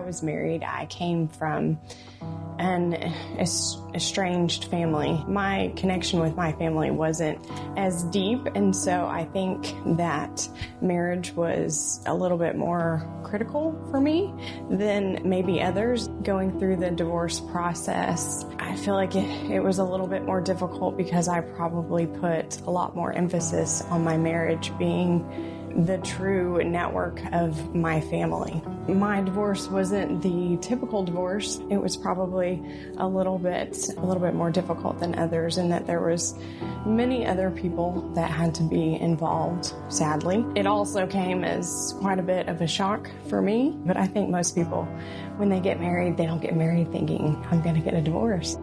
was married, I came from an estranged family. My connection with my family wasn't as deep, and so I think that marriage was a little bit more critical for me than maybe others. Going through the divorce process, I feel like it was a little bit more difficult because I probably put a lot more emphasis on my marriage being the true network of my family. My divorce wasn't the typical divorce. It was probably a little bit more difficult than others, in that there was many other people that had to be involved, sadly. It also came as quite a bit of a shock for me, but I think most people, when they get married, they don't get married thinking, I'm gonna get a divorce.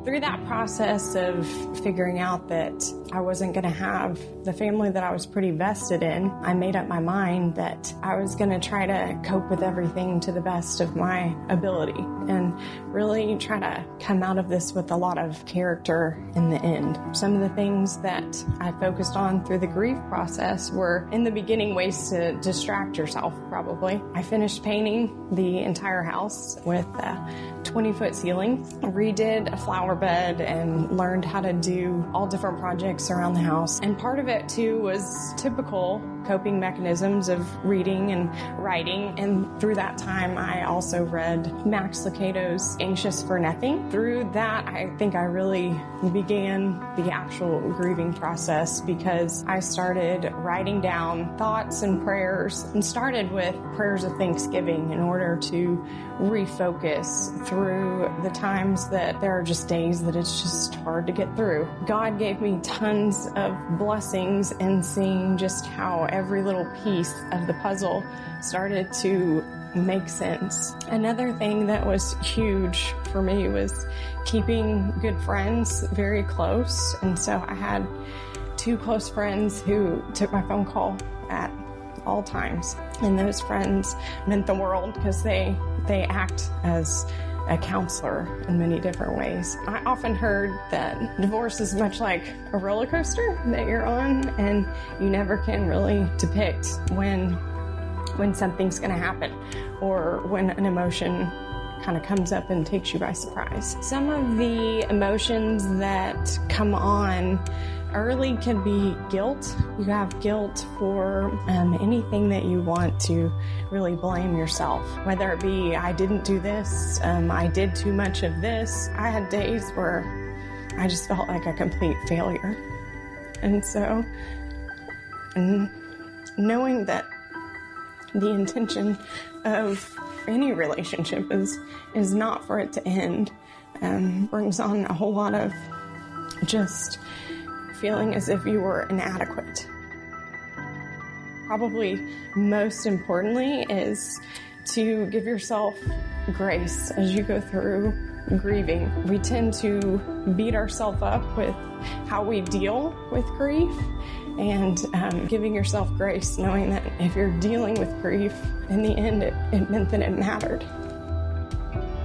Through that process of figuring out that I wasn't going to have the family that I was pretty vested in, I made up my mind that I was going to try to cope with everything to the best of my ability and really try to come out of this with a lot of character in the end. Some of the things that I focused on through the grief process were, in the beginning, ways to distract yourself, probably. I finished painting the entire house with 20-foot ceilings, redid a flower bed, and learned how to do all different projects around the house. And part of it too was typical coping mechanisms of reading and writing. And through that time, I also read Max Lucado's Anxious for Nothing. Through that, I think I really began the actual grieving process, because I started writing down thoughts and prayers, and started with prayers of thanksgiving in order to refocus through the times that there are just days that it's just hard to get through. God gave me tons of blessings in seeing just how every little piece of the puzzle started to make sense. Another thing that was huge for me was keeping good friends very close. And so I had 2 close friends who took my phone call at all times. And those friends meant the world, because they act as a counselor in many different ways. I often heard that divorce is much like a roller coaster that you're on, and you never can really depict when something's going to happen, or when an emotion kind of comes up and takes you by surprise. Some of the emotions that come on early can be guilt. You have guilt for anything that you want to really blame yourself, whether it be, I didn't do this, I did too much of this. I had days where I just felt like a complete failure. And so, knowing that the intention of any relationship is not for it to end, brings on a whole lot of just feeling as if you were inadequate. Probably most importantly is to give yourself grace as you go through grieving. We tend to beat ourselves up with how we deal with grief, and giving yourself grace, knowing that if you're dealing with grief, in the end, it meant that it mattered.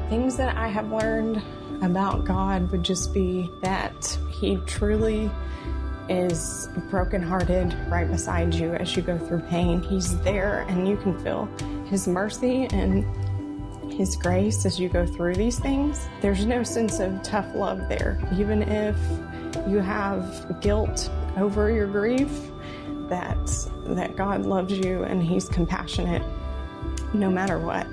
Things that I have learned about God would just be that He truly is brokenhearted right beside you as you go through pain. He's there, and you can feel His mercy and His grace as you go through these things. There's no sense of tough love there. Even if you have guilt over your grief, that God loves you and He's compassionate no matter what.